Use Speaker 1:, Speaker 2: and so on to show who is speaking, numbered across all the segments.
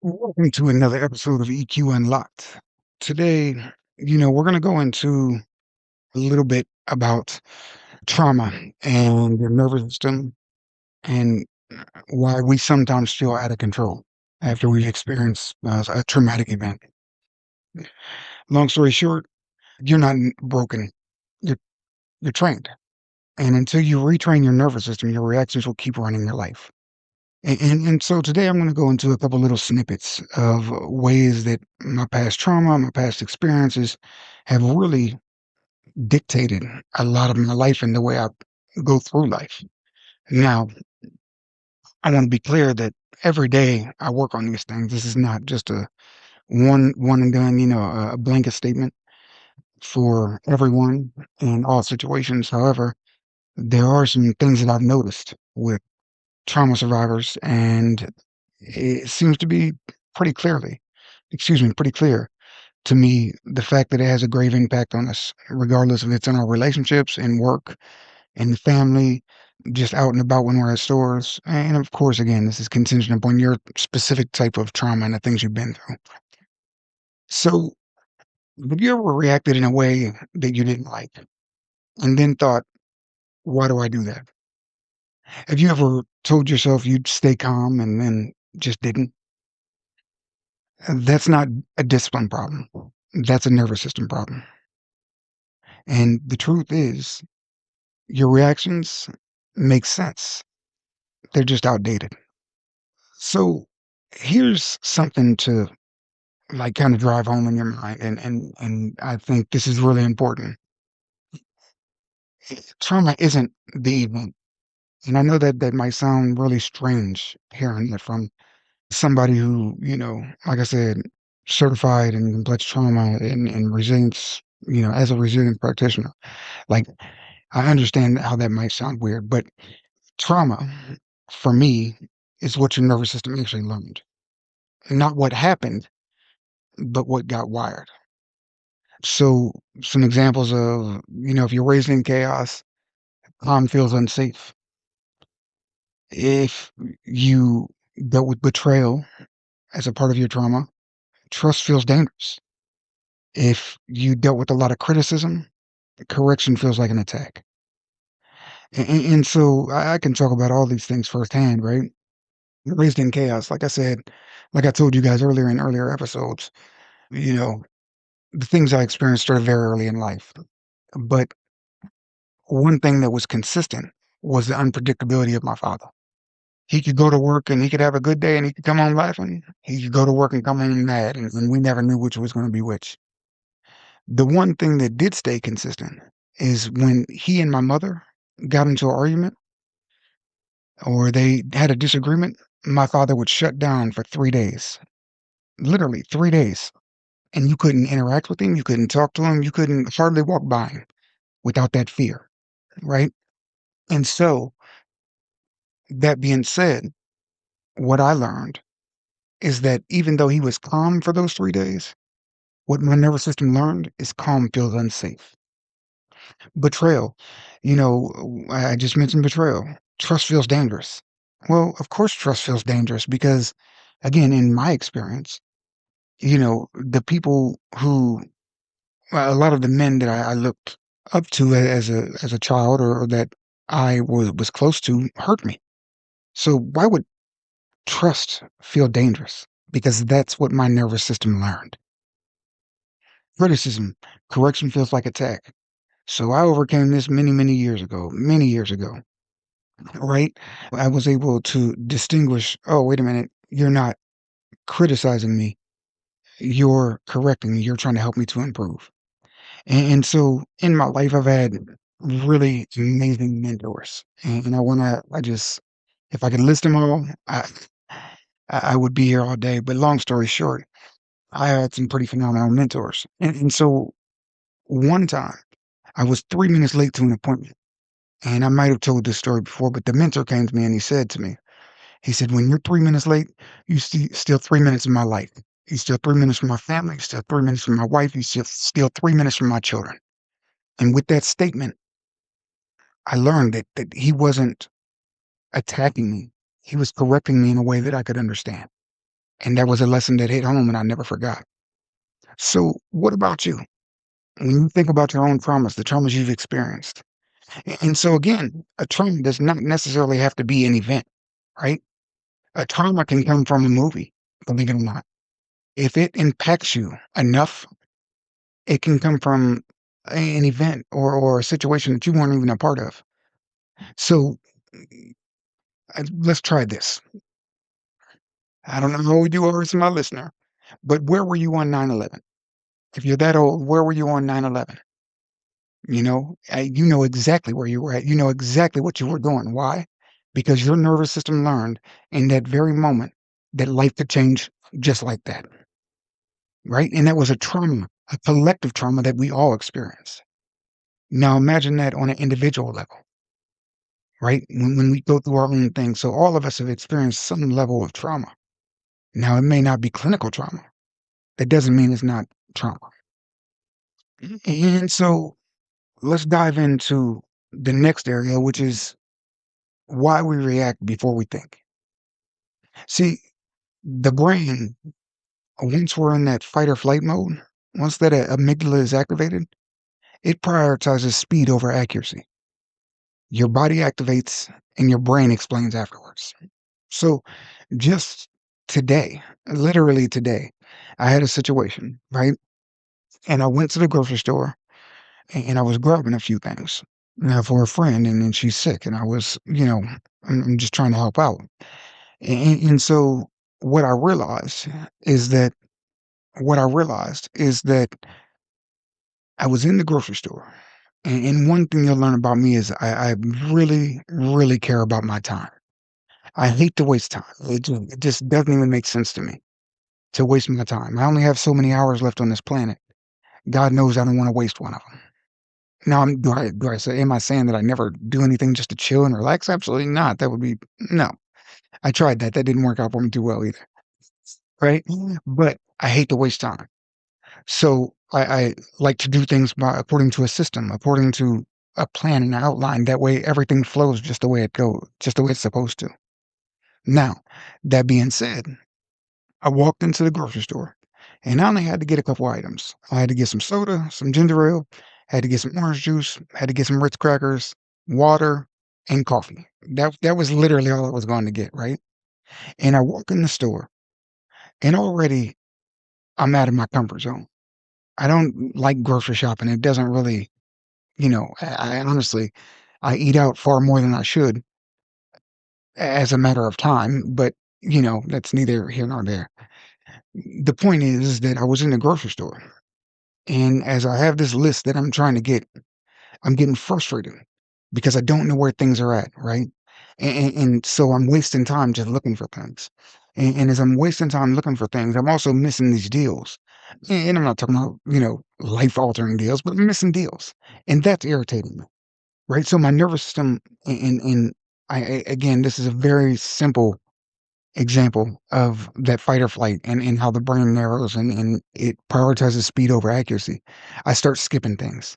Speaker 1: Welcome to another episode of EQ Unlocked. Today, we're going to go into a little bit about trauma and your nervous system and why we sometimes feel out of control after we've experienced a traumatic event. Long story short, you're not broken. You're you're trained, and until you retrain your nervous system, your reactions will keep running your life. And so today I'm going to go into a couple little snippets of ways that my past trauma, my past experiences have really dictated a lot of my life and the way I go through life. Now, I want to be clear that every day I work on these things. This is not just a one and done, a blanket statement for everyone in all situations. However, there are some things that I've noticed with trauma survivors, and it seems to be pretty clearly, pretty clear to me the fact that it has a grave impact on us, regardless if it's in our relationships and work and the family, just out and about when we're at stores. And of course, again, this is contingent upon your specific type of trauma and the things you've been through. So, have you ever reacted in a way that you didn't like and then thought, why do I do that? Have you ever told yourself you'd stay calm and then just didn't? That's not a discipline problem. That's a nervous system problem. And the truth is, your reactions make sense. They're just outdated. So here's something to like kind of drive home in your mind. And I think this is really important. Trauma isn't the event. And I know that that might sound really strange hearing it from somebody who, like I said, certified in complex trauma and resilience, as a resilient practitioner. Like, I understand how that might sound weird, but trauma for me is what your nervous system actually learned. Not what happened, but what got wired. So, some examples of, if you're raised in chaos, calm feels unsafe. If you dealt with betrayal as a part of your trauma, trust feels dangerous. If you dealt with a lot of criticism, correction feels like an attack. And so I can talk about all these things firsthand, right? Raised in chaos, like I said, like I told you guys earlier in earlier episodes, you know, the things I experienced started very early in life. But one thing that was consistent was the unpredictability of my father. He could go to work and he could have a good day and he could come home laughing. He could go to work and come home mad, and we never knew which was going to be which. The one thing that did stay consistent is when he and my mother got into an argument or they had a disagreement, my father would shut down for 3 days, literally 3 days. And you couldn't interact with him. You couldn't talk to him. You couldn't hardly walk by him without that fear. Right. And so, that being said, what I learned is that even though he was calm for those 3 days, what my nervous system learned is calm feels unsafe. Betrayal. I just mentioned betrayal. Trust feels dangerous. Well, of course, trust feels dangerous because, again, in my experience, the people who, a lot of the men that I looked up to as a child or that I was close to hurt me. So why would trust feel dangerous? Because that's what my nervous system learned. Criticism, correction feels like attack. So I overcame this many years ago, right? I was able to distinguish, oh, wait a minute, you're not criticizing me. You're correcting me. You're trying to help me to improve. And so in my life, I've had really amazing mentors. And I just, if I could list them all, I would be here all day. But long story short, I had some pretty phenomenal mentors. And so one time I was 3 minutes late to an appointment. And I might have told this story before, but the mentor came to me and he said to me, he said, when you're 3 minutes late, you steal 3 minutes of my life. You steal 3 minutes from my family. You steal 3 minutes from my wife. You steal 3 minutes from my children. And with that statement, I learned that he wasn't attacking me. He was correcting me in a way that I could understand. And that was a lesson that hit home and I never forgot. So, what about you? When you think about your own traumas, the traumas you've experienced. And so, again, a trauma does not necessarily have to be an event, right? A trauma can come from a movie, believe it or not. If it impacts you enough, it can come from an event or a situation that you weren't even a part of. So, let's try this. I don't know how old you are as my listener, but where were you on 9/11? If you're that old, where were you on 9/11? You know exactly where you were at. You know exactly what you were doing. Why? Because your nervous system learned in that very moment that life could change just like that, right? And that was a trauma, a collective trauma that we all experienced. Now imagine that on an individual level, right? When we go through our own thing. So all of us have experienced some level of trauma. Now it may not be clinical trauma. That doesn't mean it's not trauma. And so let's dive into the next area, which is why we react before we think. See, the brain, once we're in that fight or flight mode, once that amygdala is activated, it prioritizes speed over accuracy. Your body activates and your brain explains afterwards. So just today, literally today, I had a situation, right? And I went to the grocery store and I was grabbing a few things for a friend, and then she's sick, and I was, I'm just trying to help out. And so what I realized is that what I realized is that I was in the grocery store. And one thing you'll learn about me is I really, really care about my time. I hate to waste time. It just doesn't even make sense to me to waste my time. I only have so many hours left on this planet. God knows I don't want to waste one of them. Now, am I saying that I never do anything just to chill and relax? Absolutely not. That would be, no. I tried that. That didn't work out for me too well either. Right? But I hate to waste time. So I like to do things according to a system, according to a plan and outline. That way everything flows just the way it goes, just the way it's supposed to. Now, that being said, I walked into the grocery store and I only had to get a couple items. I had to get some soda, some ginger ale, had to get some orange juice, had to get some Ritz crackers, water, and coffee. That was literally all I was going to get, right? And I walk in the store and already I'm out of my comfort zone. I don't like grocery shopping. It doesn't really, I honestly, I eat out far more than I should as a matter of time, but that's neither here nor there. The point is that I was in the grocery store, and as I have this list that I'm trying to get, I'm getting frustrated because I don't know where things are at, right? And so I'm wasting time just looking for things. And as I'm wasting time looking for things, I'm also missing these deals. And I'm not talking about, life altering deals, but I'm missing deals. And that's irritating me, right? So my nervous system, and again, this is a very simple example of that fight or flight and how the brain narrows and it prioritizes speed over accuracy. I start skipping things.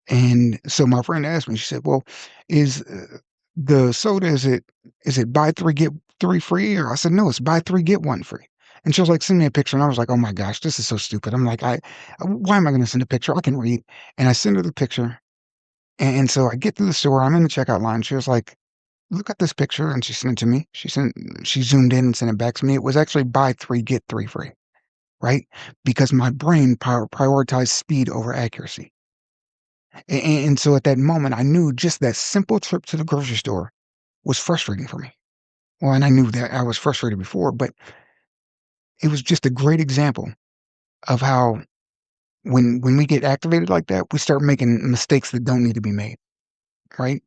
Speaker 1: And so my friend asked me, she said, "Well, is the soda, is it buy three, get three free?" Or I said, "No, it's buy three, get one free." And she was like, "Send me a picture." And I was like, "Oh my gosh, this is so stupid." I'm like, why am I going to send a picture? I can read. And I send her the picture. And so I get to the store. I'm in the checkout line. She was like, "Look at this picture." And she sent it to me. She zoomed in and sent it back to me. It was actually buy three, get three free, right? Because my brain prioritized speed over accuracy. And so at that moment, I knew just that simple trip to the grocery store was frustrating for me. Well, and I knew that I was frustrated before, but it was just a great example of how when we get activated like that, we start making mistakes that don't need to be made, right?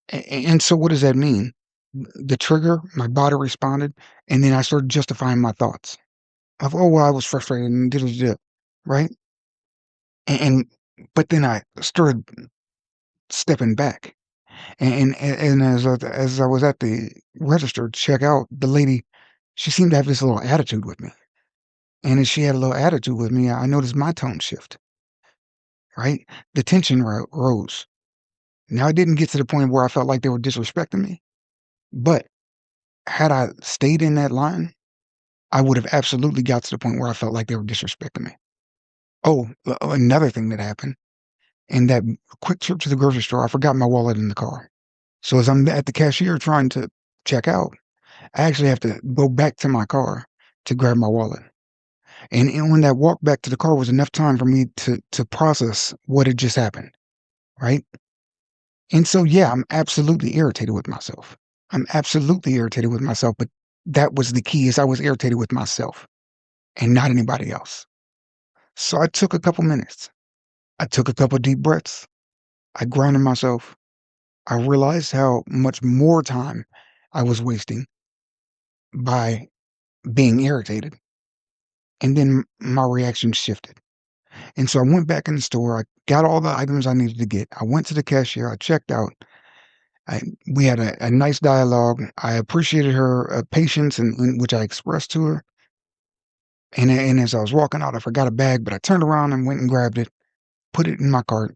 Speaker 1: And so what does that mean? The trigger, my body responded, and then I started justifying my thoughts of, oh, well, I was frustrated and did, right? And but then I started stepping back. And as I was at the register to check out, the lady, she seemed to have this little attitude with me. And as she had a little attitude with me, I noticed my tone shift, right? The tension rose. Now, I didn't get to the point where I felt like they were disrespecting me, but had I stayed in that line, I would have absolutely got to the point where I felt like they were disrespecting me. Oh, another thing that happened in that quick trip to the grocery store, I forgot my wallet in the car. So as I'm at the cashier trying to check out, I actually have to go back to my car to grab my wallet. And when that walk back to the car was enough time for me to process what had just happened, right? And so, yeah, I'm absolutely irritated with myself. I'm absolutely irritated with myself, but that was the key is I was irritated with myself and not anybody else. So I took a couple minutes. I took a couple deep breaths. I grounded myself. I realized how much more time I was wasting by being irritated. And then my reaction shifted. And so I went back in the store. I got all the items I needed to get. I went to the cashier. I checked out. We had a nice dialogue. I appreciated her patience and which I expressed to her. And as I was walking out, I forgot a bag, but I turned around and went and grabbed it, put it in my cart,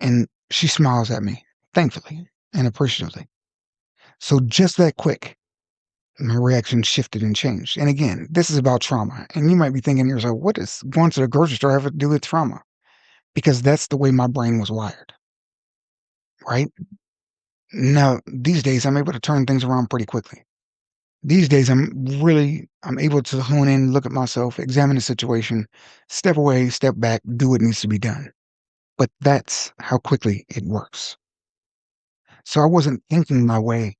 Speaker 1: and she smiles at me, thankfully and appreciatively. So just that quick, my reaction shifted and changed. And again, this is about trauma. And you might be thinking to yourself, what does going to the grocery store have to do with trauma? Because that's the way my brain was wired, right? Now, these days, I'm able to turn things around pretty quickly. These days, I'm able to hone in, look at myself, examine the situation, step away, step back, do what needs to be done. But that's how quickly it works. So I wasn't thinking my way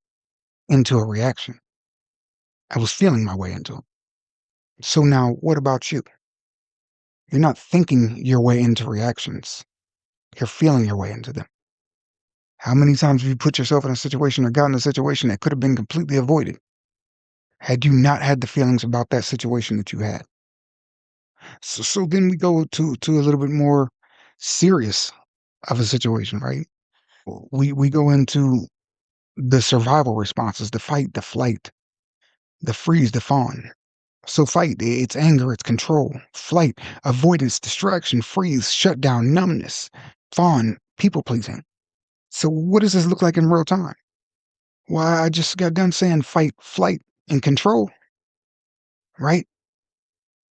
Speaker 1: into a reaction. I was feeling my way into it. So now, what about you? You're not thinking your way into reactions. You're feeling your way into them. How many times have you put yourself in a situation or gotten a situation that could have been completely avoided had you not had the feelings about that situation that you had? So then we go to a little bit more serious of a situation, right? We go into the survival responses, the fight, the flight, the freeze, the fawn. So fight, it's anger, it's control. Flight, avoidance, distraction, freeze, shutdown, numbness. Fawn, people pleasing. So what does this look like in real time? Why, I just got done saying fight, flight, and control, right?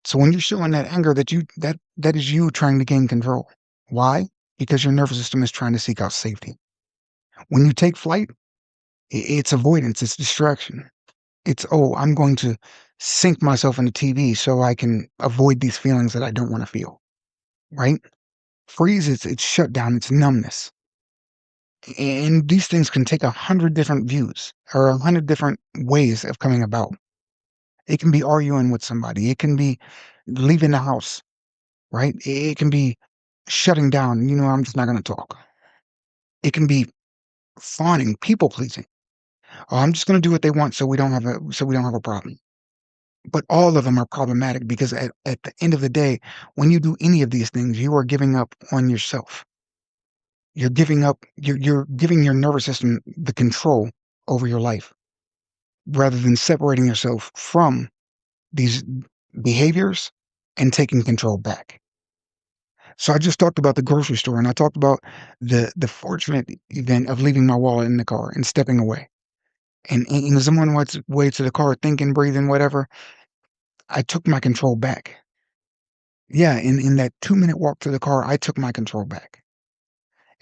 Speaker 1: So when you're showing that anger, that is you trying to gain control. Why? Because your nervous system is trying to seek out safety. When you take flight, it's avoidance, it's distraction. It's, oh, I'm going to sink myself in the TV so I can avoid these feelings that I don't want to feel, right? Freeze, it's shutdown, it's numbness. And these things can take 100 different views or 100 different ways of coming about. It can be arguing with somebody. It can be leaving the house, right? It can be shutting down. I'm just not going to talk. It can be fawning, people pleasing. Oh, I'm just going to do what they want, so we don't have a problem. But all of them are problematic because at the end of the day, when you do any of these things, you are giving up on yourself. You're giving up. You're giving your nervous system the control over your life rather than separating yourself from these behaviors and taking control back. So I just talked about the grocery store and I talked about the fortunate event of leaving my wallet in the car and stepping away. And as I'm on my way to the car, thinking, breathing, whatever, I took my control back. Yeah, in that 2-minute walk to the car, I took my control back.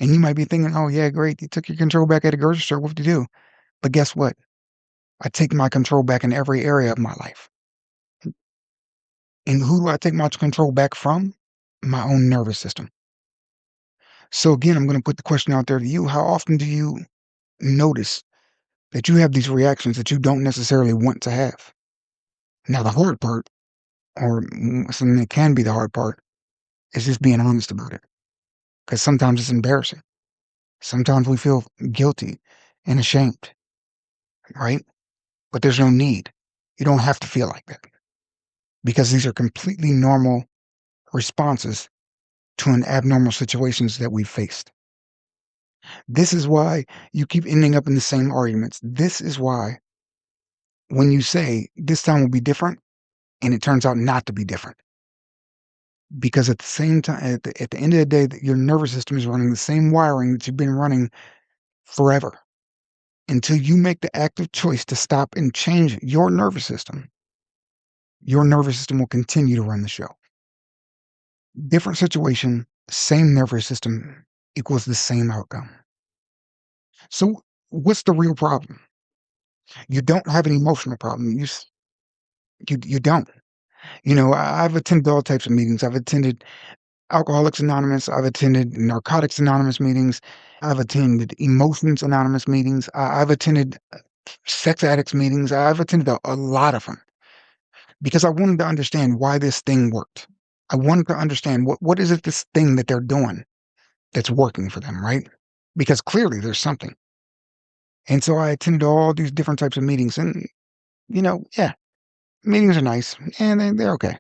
Speaker 1: And you might be thinking, oh yeah, great, you took your control back at a grocery store. What do you do? But guess what? I take my control back in every area of my life. And who do I take my control back from? My own nervous system. So again, I'm going to put the question out there to you. How often do you notice that you have these reactions that you don't necessarily want to have? Now, the hard part, or something that can be the hard part, is just being honest about it. Because sometimes it's embarrassing. Sometimes we feel guilty and ashamed, right? But there's no need. You don't have to feel like that because these are completely normal responses to an abnormal situations that we've faced. This is why you keep ending up in the same arguments. This is why when you say this time will be different and it turns out not to be different, because at the same time, at the end of the day, your nervous system is running the same wiring that you've been running forever until you make the active choice to stop and change your nervous system. your nervous system will continue to run the show. Different situation, same nervous system equals the same outcome. So, what's the real problem? You don't have an emotional problem. You don't. I've attended all types of meetings. I've attended Alcoholics Anonymous. I've attended Narcotics Anonymous meetings. I've attended Emotions Anonymous meetings. I've attended sex addicts meetings. I've attended a lot of them because I wanted to understand why this thing worked. I wanted to understand what is it, this thing that they're doing that's working for them, right? Because clearly there's something. And so I attended all these different types of meetings, and yeah, meetings are nice and they're okay.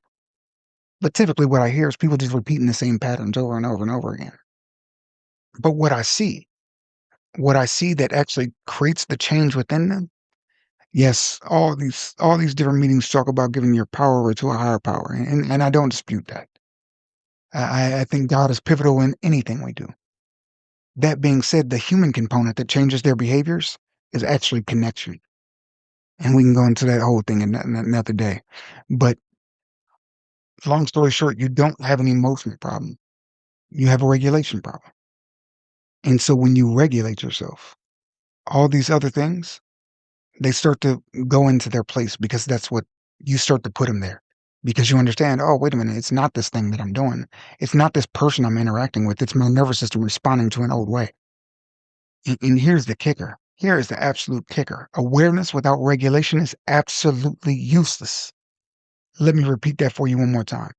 Speaker 1: But typically, what I hear is people just repeating the same patterns over and over and over again. But what I see that actually creates the change within them, yes, all these different meetings talk about giving your power over to a higher power, and I don't dispute that. I think God is pivotal in anything we do. That being said, the human component that changes their behaviors is actually connection, and we can go into that whole thing another day. But long story short, you don't have an emotional problem. You have a regulation problem. And so when you regulate yourself, all these other things, they start to go into their place because that's what you start to put them there. Because you understand, oh, wait a minute, it's not this thing that I'm doing. It's not this person I'm interacting with. It's my nervous system responding to an old way. And here's the kicker. Here is the absolute kicker. Awareness without regulation is absolutely useless. Let me repeat that for you one more time.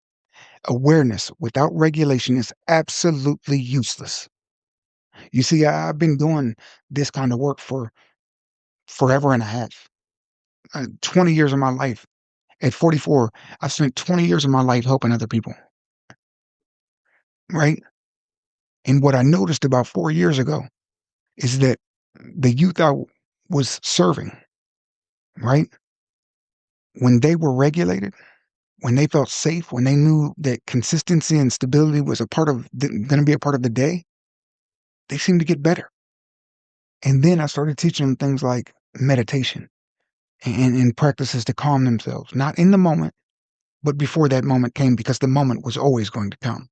Speaker 1: Awareness without regulation is absolutely useless. You see, I've been doing this kind of work for forever and a half. 20 years of my life. At 44, I've spent 20 years of my life helping other people, right? And what I noticed about 4 years ago is that the youth was serving, right? When they were regulated, when they felt safe, when they knew that consistency and stability was going to be a part of the day, they seemed to get better. And then I started teaching them things like meditation and practices to calm themselves, not in the moment, but before that moment came, because the moment was always going to come.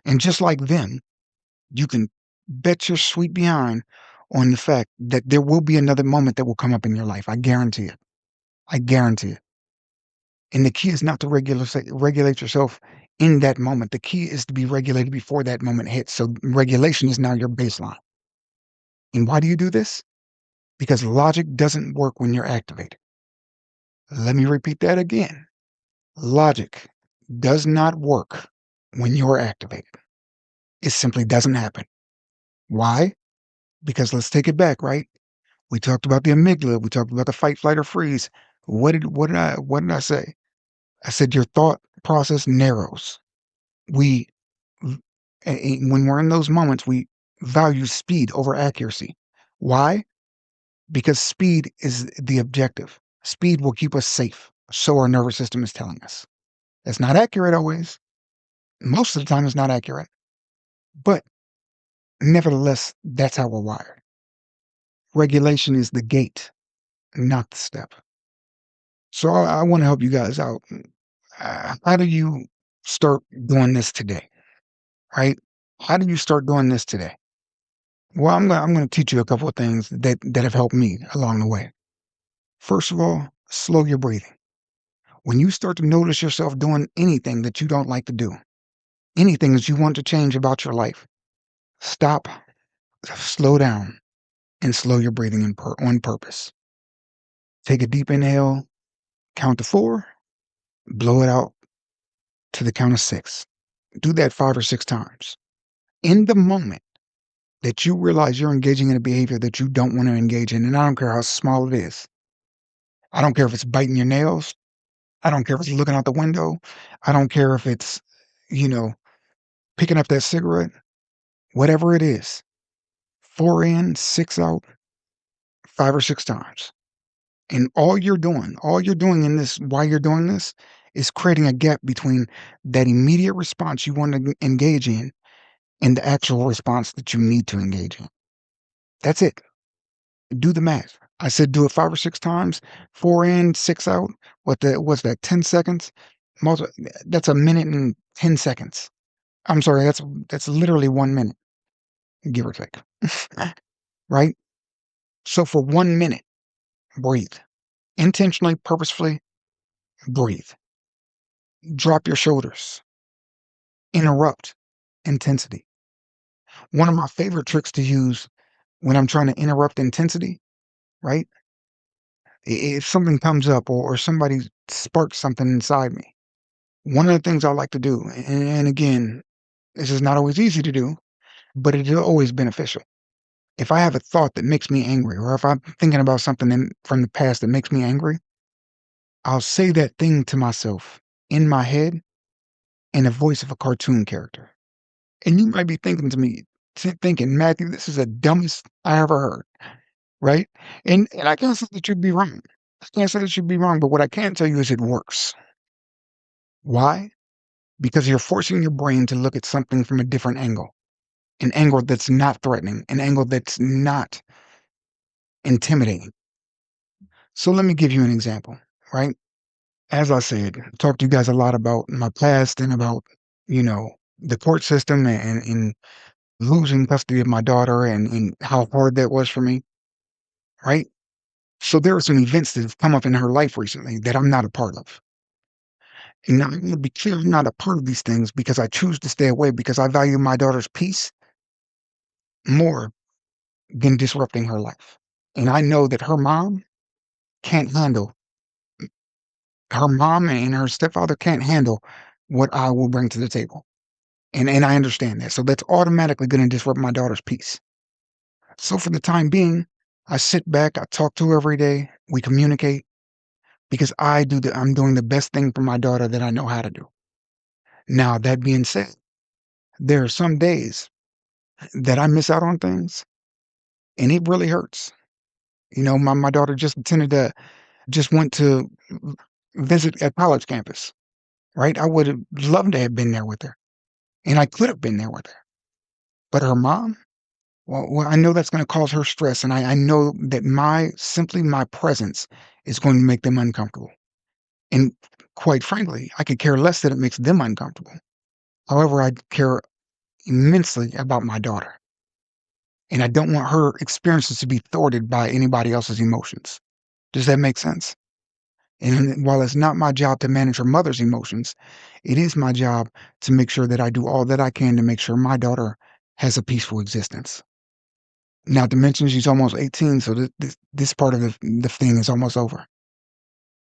Speaker 1: And just like them, you can bet your sweet behind on the fact that there will be another moment that will come up in your life. I guarantee it. I guarantee it. And the key is not to regulate yourself in that moment. The key is to be regulated before that moment hits. So regulation is now your baseline. And why do you do this? Because logic doesn't work when you're activated. Let me repeat that again. Logic does not work when you're activated. It simply doesn't happen. Why? Because let's take it back, right? We talked about the amygdala. We talked about the fight, flight, or freeze. What did I say? I said your thought process narrows. We when we're in those moments, we value speed over accuracy. Why? Because speed is the objective. Speed will keep us safe. So our nervous system is telling us. It's not accurate always. Most of the time, it's not accurate. But nevertheless, that's how we're wired. Regulation is the gate, not the step. So I want to help you guys out. How do you start doing this today? Right? How do you start doing this today? Well, I'm gonna teach you a couple of things that have helped me along the way. First of all, slow your breathing. When you start to notice yourself doing anything that you don't like to do, anything that you want to change about your life, stop, slow down, and slow your breathing on purpose. Take a deep inhale, count to 4, blow it out to the count of 6. Do that 5 or 6 times. In the moment that you realize you're engaging in a behavior that you don't want to engage in, and I don't care how small it is. I don't care if it's biting your nails. I don't care if it's looking out the window. I don't care if it's, you know, picking up that cigarette. Whatever it is, 4 in, 6 out, 5 or 6 times. And all you're doing in this, while you're doing this, is creating a gap between that immediate response you want to engage in and the actual response that you need to engage in. That's it. Do the math. I said do it 5 or 6 times, 4 in, 6 out. What's that, 10 seconds? Multi That's a minute and 10 seconds. I'm sorry, that's literally 1 minute, give or take. Right? So for 1 minute, breathe. Intentionally, purposefully breathe. Drop your shoulders. Interrupt intensity. One of my favorite tricks to use when I'm trying to interrupt intensity, right? If something comes up or somebody sparks something inside me, one of the things I like to do, and again, this is not always easy to do, but it is always beneficial. If I have a thought that makes me angry, or if I'm thinking about something from the past that makes me angry, I'll say that thing to myself in my head in the voice of a cartoon character. And you might be thinking to me, thinking, Matthew, this is the dumbest I ever heard, right? And I can't say that you'd be wrong. I can't say that you'd be wrong, but what I can tell you is it works. Why? Because you're forcing your brain to look at something from a different angle, an angle that's not threatening, an angle that's not intimidating. So let me give you an example, right? As I said, talked to you guys a lot about my past and about, the court system and losing custody of my daughter and how hard that was for me, right? So there are some events that have come up in her life recently that I'm not a part of. And I'm going to be clear, I'm not a part of these things because I choose to stay away because I value my daughter's peace more than disrupting her life. And I know that can't handle, her mom and her stepfather can't handle what I will bring to the table. And I understand that. So that's automatically going to disrupt my daughter's peace. So for the time being, I sit back, I talk to her every day, we communicate because I'm doing the best thing for my daughter that I know how to do. Now, that being said, there are some days that I miss out on things and it really hurts. My daughter just went to visit a college campus, right? I would have loved to have been there with her and I could have been there with her. But her mom, well, I know that's going to cause her stress. And I know that simply my presence is going to make them uncomfortable. And quite frankly, I could care less that it makes them uncomfortable. However, I care immensely about my daughter. And I don't want her experiences to be thwarted by anybody else's emotions. Does that make sense? And while it's not my job to manage her mother's emotions, it is my job to make sure that I do all that I can to make sure my daughter has a peaceful existence. Not to mention she's almost 18, so this part of the thing is almost over,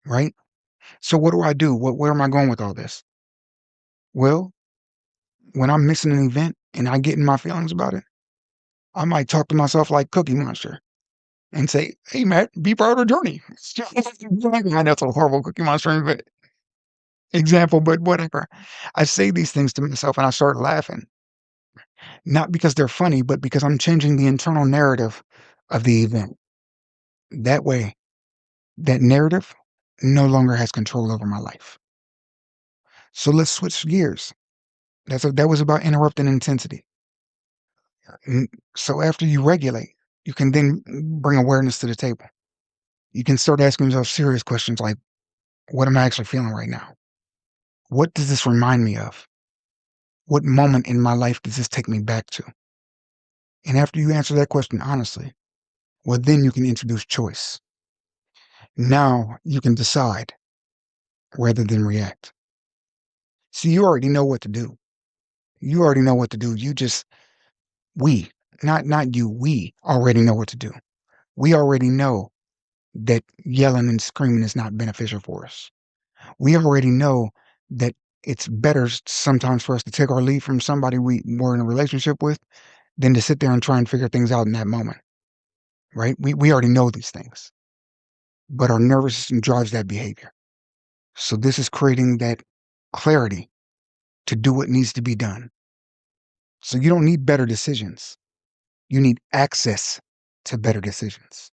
Speaker 1: right? So what do I do? Where am I going with all this? Well, when I'm missing an event and I get in my feelings about it, I might talk to myself like Cookie Monster and say, "Hey, Matt, be part of the journey." I know it's a horrible Cookie Monster example, but whatever. I say these things to myself and I start laughing, not because they're funny, but because I'm changing the internal narrative of the event. That way, that narrative no longer has control over my life. So let's switch gears. That was about interrupting intensity. So after you regulate, you can then bring awareness to the table. You can start asking yourself serious questions like, what am I actually feeling right now? What does this remind me of? What moment in my life does this take me back to? And after you answer that question honestly, well, then you can introduce choice. Now you can decide rather than react. See, you already know what to do. You already know what to do. We, not you, we already know what to do. We already know that yelling and screaming is not beneficial for us. We already know that it's better sometimes for us to take our leave from somebody we're in a relationship with than to sit there and try and figure things out in that moment, right? We already know these things, but our nervous system drives that behavior. So this is creating that clarity to do what needs to be done. So you don't need better decisions. You need access to better decisions.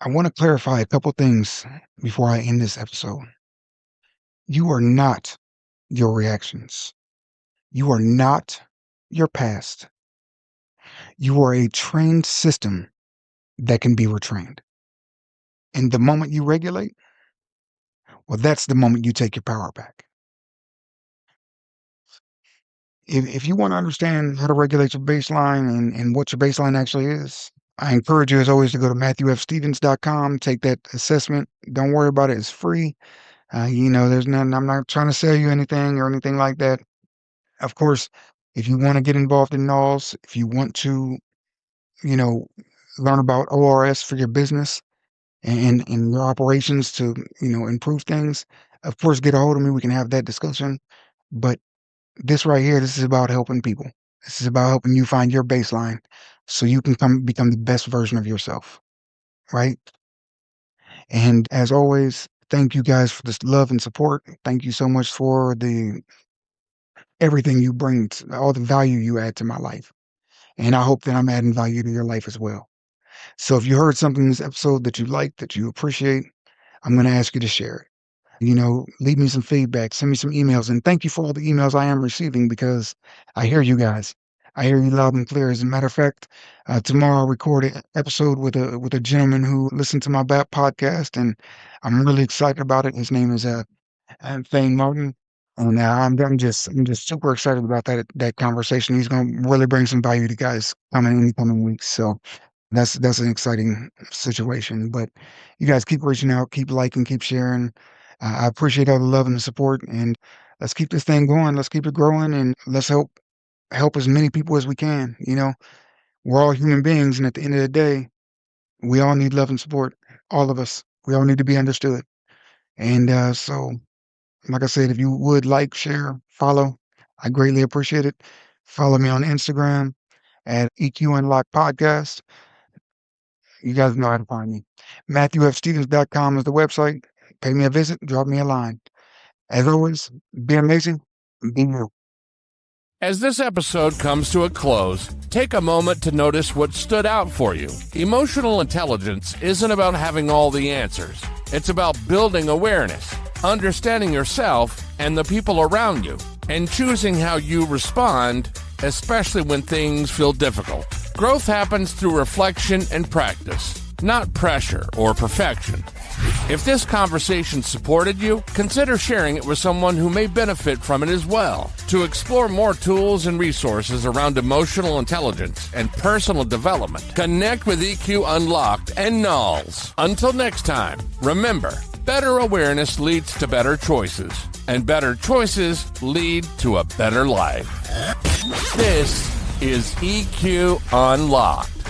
Speaker 1: I want to clarify a couple things before I end this episode. You are not your reactions. You are not your past. You are a trained system that can be retrained. And the moment you regulate, well, that's the moment you take your power back. If you want to understand how to regulate your baseline and what your baseline actually is, I encourage you, as always, to go to MatthewFStevens.com, take that assessment. Don't worry about it. It's free. There's nothing, I'm not trying to sell you anything or anything like that. Of course, if you want to get involved in NALs, if you want to, you know, learn about ORS for your business and your operations to, improve things, of course, get a hold of me. We can have that discussion. But this right here, this is about helping people. This is about helping you find your baseline so you can become the best version of yourself, right? And as always, thank you guys for this love and support. Thank you so much for the everything you bring, all the value you add to my life. And I hope that I'm adding value to your life as well. So if you heard something in this episode that you like, that you appreciate, I'm going to ask you to share it. Leave me some feedback, send me some emails, and thank you for all the emails I am receiving because I hear you guys. I hear you loud and clear. As a matter of fact, tomorrow I'll record an episode with a gentleman who listened to my podcast, and I'm really excited about it. His name is Thane Martin, and I'm just super excited about that conversation. He's going to really bring some value to guys coming in the coming weeks. So that's an exciting situation. But you guys keep reaching out, keep liking, keep sharing. I appreciate all the love and the support, and let's keep this thing going. Let's keep it growing, and let's help as many people as we can. We're all human beings, and at the end of the day, we all need love and support. All of us. We all need to be understood. And so, like I said, if you would like, share, follow, I greatly appreciate it. Follow me on Instagram at EQ Unlock Podcast. You guys know how to find me. MatthewFStevens.com is the website. Pay me a visit, drop me a line. As always, be amazing, be you.
Speaker 2: As this episode comes to a close, take a moment to notice what stood out for you. Emotional intelligence isn't about having all the answers. It's about building awareness, understanding yourself and the people around you, and choosing how you respond, especially when things feel difficult. Growth happens through reflection and practice, not pressure or perfection. If this conversation supported you, consider sharing it with someone who may benefit from it as well. To explore more tools and resources around emotional intelligence and personal development, connect with EQ Unlocked and NALS. Until next time, remember, better awareness leads to better choices, and better choices lead to a better life. This is EQ Unlocked.